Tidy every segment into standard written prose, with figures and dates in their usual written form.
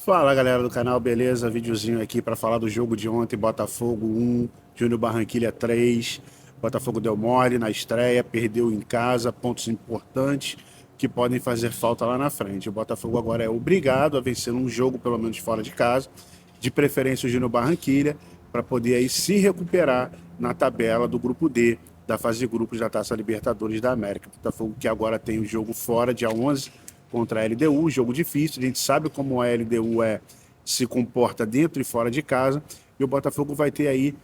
Fala galera do canal, beleza? Videozinho aqui para falar do jogo de ontem, Botafogo 1, Júnior Barranquilla 3. Botafogo deu mole na estreia, perdeu em casa, pontos importantes que podem fazer falta lá na frente. O Botafogo agora é obrigado a vencer um jogo, pelo menos fora de casa, de preferência o Júnior Barranquilla, para poder aí se recuperar na tabela do grupo D da fase de grupos da Taça Libertadores da América. O Botafogo que agora tem o jogo fora, dia 11, contra a LDU, jogo difícil, a gente sabe como a LDU se comporta dentro e fora de casa, e o Botafogo vai ter aí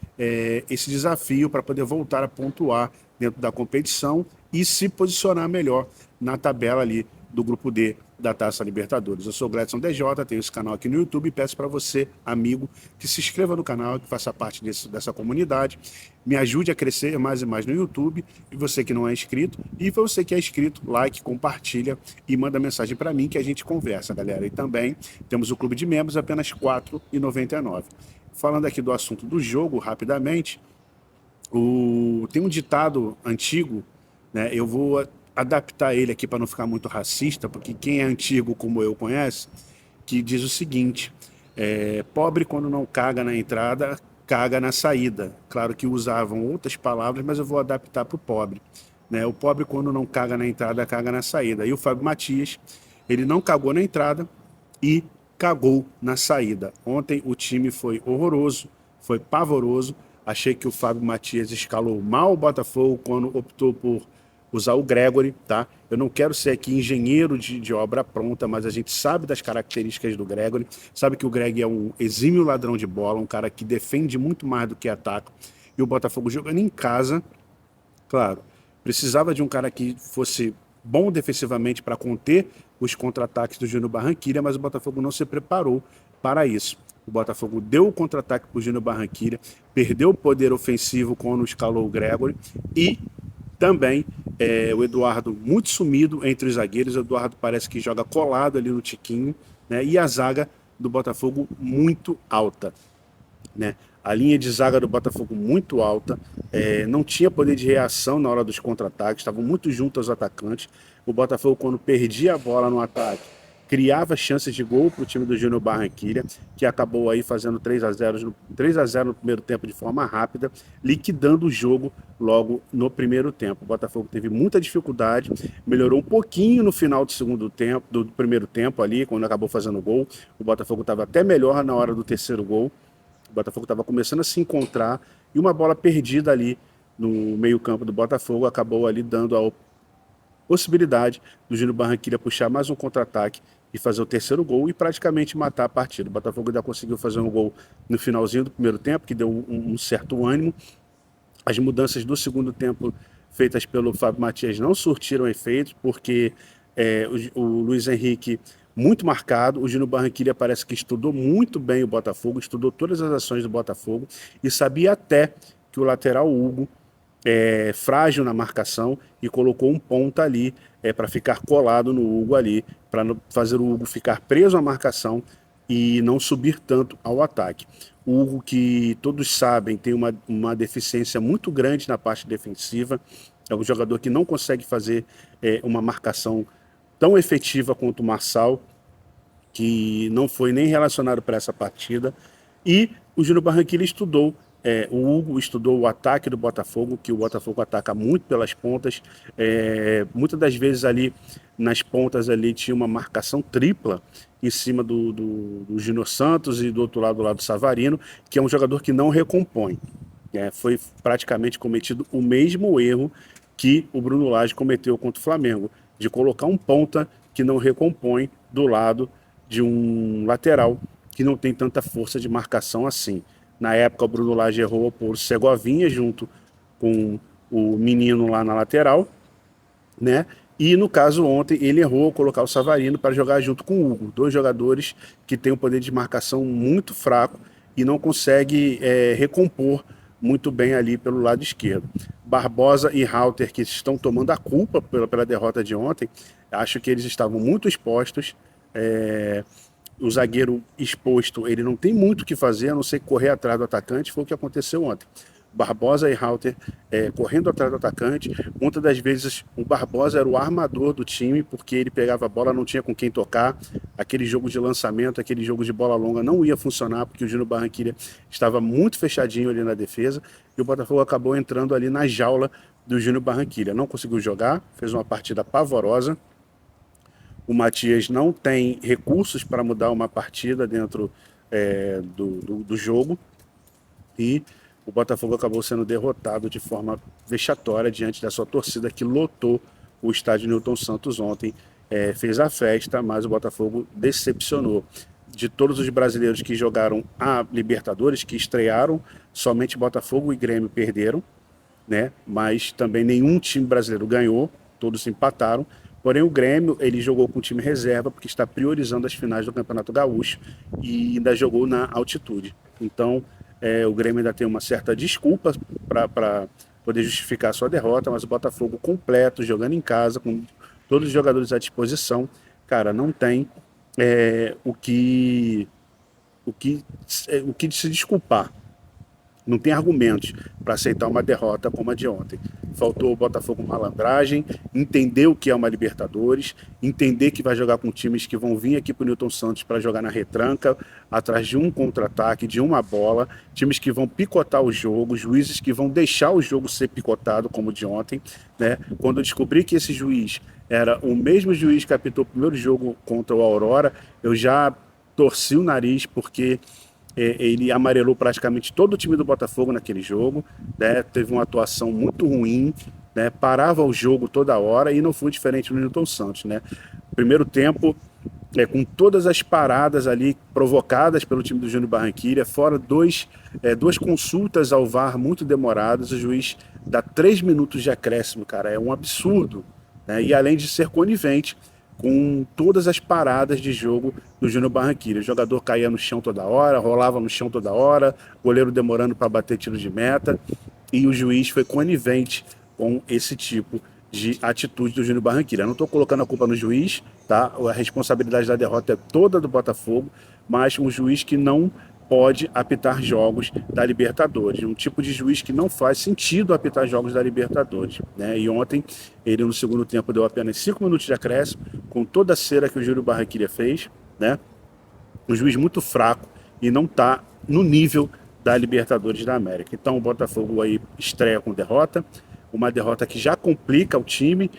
esse desafio para poder voltar a pontuar dentro da competição e se posicionar melhor na tabela ali do grupo D da Taça Libertadores. Eu sou o Gladson DJ, tenho esse canal aqui no YouTube e peço para você, amigo, que se inscreva no canal, que faça parte dessa comunidade, me ajude a crescer mais e mais no YouTube, e você que não é inscrito, e você que é inscrito, like, compartilha e manda mensagem para mim que a gente conversa, galera. E também temos o clube de membros, apenas R$ 4,99. Falando aqui do assunto do jogo, rapidamente, tem um ditado antigo, né? Eu vou adaptar ele aqui para não ficar muito racista, porque quem é antigo como eu conhece, que diz o seguinte: pobre quando não caga na entrada, caga na saída. Claro que usavam outras palavras, mas eu vou adaptar para o pobre. Né? O pobre quando não caga na entrada, caga na saída. E o Fábio Matias, ele não cagou na entrada e cagou na saída. Ontem o time foi horroroso, foi pavoroso. Achei que o Fábio Matias escalou mal o Botafogo quando optou por usar o Gregory, tá? Eu não quero ser aqui engenheiro de obra pronta, mas a gente sabe das características do Gregory, sabe que o Greg é um exímio ladrão de bola, um cara que defende muito mais do que ataca. E o Botafogo jogando em casa, claro, precisava de um cara que fosse bom defensivamente para conter os contra-ataques do Júnior Barranquilla, mas o Botafogo não se preparou para isso. O Botafogo deu o contra-ataque para o Júnior Barranquilla, perdeu o poder ofensivo quando escalou o Gregory e também o Eduardo muito sumido entre os zagueiros. O Eduardo parece que joga colado ali no Tiquinho, né? E a zaga do Botafogo muito alta, né? A linha de zaga do Botafogo muito alta, não tinha poder de reação na hora dos contra-ataques, estavam muito juntos aos atacantes. O Botafogo, quando perdia a bola no ataque, criava chances de gol para o time do Júnior Barranquilla, que acabou aí fazendo 3 a 0 no primeiro tempo de forma rápida, liquidando o jogo logo no primeiro tempo. O Botafogo teve muita dificuldade, melhorou um pouquinho no final do segundo tempo, do primeiro tempo ali, quando acabou fazendo o gol. O Botafogo estava até melhor na hora do terceiro gol. O Botafogo estava começando a se encontrar e uma bola perdida ali no meio-campo do Botafogo acabou ali dando a possibilidade do Júnior Barranquilla puxar mais um contra-ataque e fazer o terceiro gol e praticamente matar a partida. O Botafogo ainda conseguiu fazer um gol no finalzinho do primeiro tempo, que deu um certo ânimo. As mudanças do segundo tempo feitas pelo Fábio Matias não surtiram efeito, porque o Luiz Henrique muito marcado, o Júnior Barranquilla parece que estudou muito bem o Botafogo, estudou todas as ações do Botafogo e sabia até que o lateral Hugo frágil na marcação e colocou um ponta ali para ficar colado no Hugo ali, para fazer o Hugo ficar preso à marcação e não subir tanto ao ataque. O Hugo, que todos sabem, tem uma deficiência muito grande na parte defensiva, é um jogador que não consegue fazer uma marcação tão efetiva quanto o Marçal, que não foi nem relacionado para essa partida, e o Júnior Barranquilla estudou o Hugo estudou o ataque do Botafogo, que o Botafogo ataca muito pelas pontas. Muitas das vezes ali nas pontas ali tinha uma marcação tripla em cima do Júnior Santos e do outro lado, do lado do Savarino, que é um jogador que não recompõe. Foi praticamente cometido o mesmo erro que o Bruno Lage cometeu contra o Flamengo, de colocar um ponta que não recompõe do lado de um lateral que não tem tanta força de marcação assim. Na época, o Bruno Lage errou por Segovinha junto com o menino lá na lateral, né? E no caso ontem ele errou colocar o Savarino para jogar junto com o Hugo, dois jogadores que têm um poder de marcação muito fraco e não consegue recompor muito bem ali pelo lado esquerdo. Barbosa e Halter, que estão tomando a culpa pela derrota de ontem, acho que eles estavam muito expostos. O zagueiro exposto, ele não tem muito o que fazer, a não ser correr atrás do atacante, foi o que aconteceu ontem. Barbosa e Halter correndo atrás do atacante. Muitas das vezes o Barbosa era o armador do time, porque ele pegava a bola, não tinha com quem tocar. Aquele jogo de lançamento, aquele jogo de bola longa não ia funcionar, porque o Júnior Barranquilla estava muito fechadinho ali na defesa, e o Botafogo acabou entrando ali na jaula do Júnior Barranquilla. Não conseguiu jogar, fez uma partida pavorosa. O Matias não tem recursos para mudar uma partida dentro do jogo, e o Botafogo acabou sendo derrotado de forma vexatória diante da sua torcida, que lotou o estádio Newton Santos ontem. Fez a festa, mas o Botafogo decepcionou. De todos os brasileiros que jogaram a Libertadores, que estrearam, somente Botafogo e Grêmio perderam, né? Mas também nenhum time brasileiro ganhou, todos empataram. Porém, o Grêmio ele jogou com o time reserva, porque está priorizando as finais do Campeonato Gaúcho e ainda jogou na altitude. Então, o Grêmio ainda tem uma certa desculpa para poder justificar a sua derrota, mas o Botafogo completo, jogando em casa, com todos os jogadores à disposição, cara, não tem o que se desculpar. Não tem argumentos para aceitar uma derrota como a de ontem. Faltou o Botafogo malandragem, entender o que é uma Libertadores, entender que vai jogar com times que vão vir aqui para o Newton Santos para jogar na retranca, atrás de um contra-ataque, de uma bola, times que vão picotar o jogo, juízes que vão deixar o jogo ser picotado, como o de ontem, né? Quando eu descobri que esse juiz era o mesmo juiz que apitou o primeiro jogo contra o Aurora, eu já torci o nariz, porque ele amarelou praticamente todo o time do Botafogo naquele jogo, né? Teve uma atuação muito ruim, né? Parava o jogo toda hora, e não foi diferente no Newton Santos, né? Primeiro tempo, com todas as paradas ali provocadas pelo time do Júnior Barranquilla, fora duas consultas ao VAR muito demoradas, o juiz dá 3 minutos de acréscimo, cara, é um absurdo, né? E além de ser conivente com todas as paradas de jogo do Júnior Barranquilla. O jogador caía no chão toda hora, rolava no chão toda hora, goleiro demorando para bater tiro de meta, e o juiz foi conivente com esse tipo de atitude do Júnior Barranquilla. Eu não estou colocando a culpa no juiz, tá? A responsabilidade da derrota é toda do Botafogo, mas um juiz que não pode apitar jogos da Libertadores, um tipo de juiz que não faz sentido apitar jogos da Libertadores, né? E ontem ele no segundo tempo deu apenas 5 minutos de acréscimo, com toda a cera que o Júnior Barranquilla fez, né? Um juiz muito fraco e não está no nível da Libertadores da América. Então o Botafogo aí estreia com derrota, uma derrota que já complica o time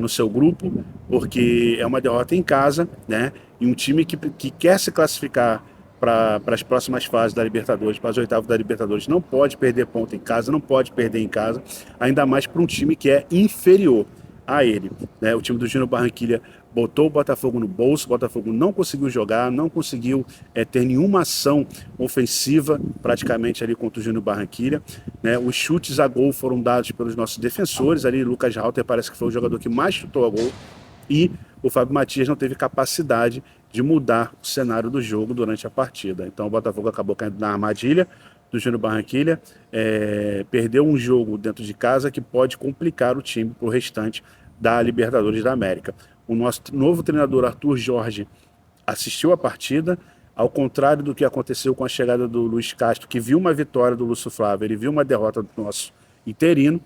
no seu grupo, porque é uma derrota em casa, né? E um time que quer se classificar para as próximas fases da Libertadores, para as oitavas da Libertadores, não pode perder ponto em casa, não pode perder em casa, ainda mais para um time que é inferior a ele, né? O time do Júnior Barranquilla botou o Botafogo no bolso, o Botafogo não conseguiu jogar, não conseguiu ter nenhuma ação ofensiva praticamente ali contra o Júnior Barranquilla, né? Os chutes a gol foram dados pelos nossos defensores ali, Lucas Halter parece que foi o jogador que mais chutou a gol, e o Fábio Matias não teve capacidade de mudar o cenário do jogo durante a partida. Então o Botafogo acabou caindo na armadilha do Júnior Barranquilla, perdeu um jogo dentro de casa que pode complicar o time para o restante da Libertadores da América. O nosso novo treinador Arthur Jorge assistiu a partida, ao contrário do que aconteceu com a chegada do Luiz Castro, que viu uma vitória do Lúcio Flávio, ele viu uma derrota do nosso interino,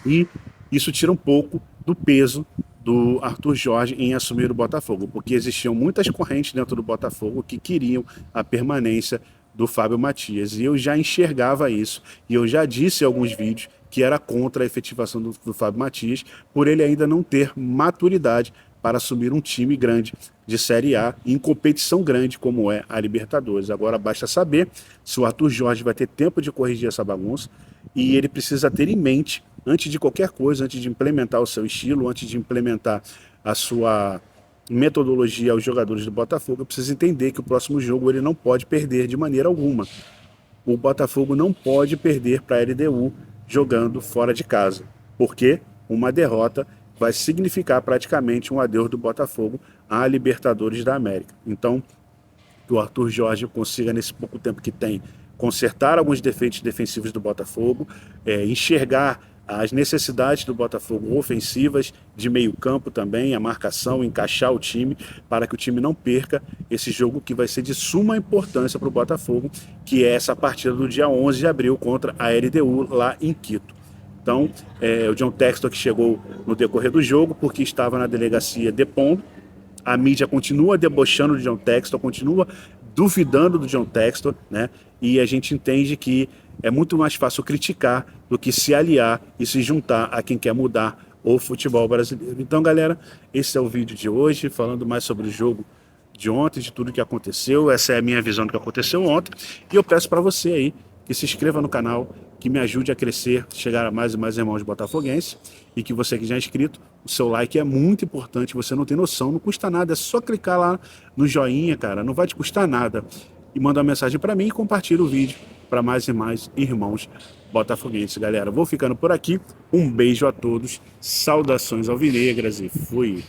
e isso tira um pouco do peso do Arthur Jorge em assumir o Botafogo, porque existiam muitas correntes dentro do Botafogo que queriam a permanência do Fábio Matias, e eu já enxergava isso, e eu já disse em alguns vídeos que era contra a efetivação do Fábio Matias, por ele ainda não ter maturidade para assumir um time grande de Série A, em competição grande como é a Libertadores. Agora basta saber se o Arthur Jorge vai ter tempo de corrigir essa bagunça, e ele precisa ter em mente, antes de qualquer coisa, antes de implementar o seu estilo, antes de implementar a sua metodologia aos jogadores do Botafogo, precisa entender que o próximo jogo ele não pode perder de maneira alguma. O Botafogo não pode perder para a LDU jogando fora de casa, porque uma derrota vai significar praticamente um adeus do Botafogo à Libertadores da América. Então, que o Arthur Jorge consiga, nesse pouco tempo que tem, consertar alguns defeitos defensivos do Botafogo, enxergar as necessidades do Botafogo ofensivas, de meio campo também, a marcação, encaixar o time, para que o time não perca esse jogo que vai ser de suma importância para o Botafogo, que é essa partida do dia 11 de abril contra a LDU lá em Quito. Então, o John Textor que chegou no decorrer do jogo, porque estava na delegacia depondo. A mídia continua debochando do John Textor, continua duvidando do John Textor, né? E a gente entende que é muito mais fácil criticar do que se aliar e se juntar a quem quer mudar o futebol brasileiro. Então, galera, esse é o vídeo de hoje, falando mais sobre o jogo de ontem, de tudo que aconteceu. Essa é a minha visão do que aconteceu ontem. E eu peço para você aí que se inscreva no canal, que me ajude a crescer, chegar a mais e mais irmãos botafoguenses, e que você que já é inscrito, o seu like é muito importante, você não tem noção, não custa nada, é só clicar lá no joinha, cara, não vai te custar nada, e manda uma mensagem para mim e compartilha o vídeo para mais e mais irmãos botafoguenses, galera. Vou ficando por aqui, um beijo a todos, saudações alvinegras e fui!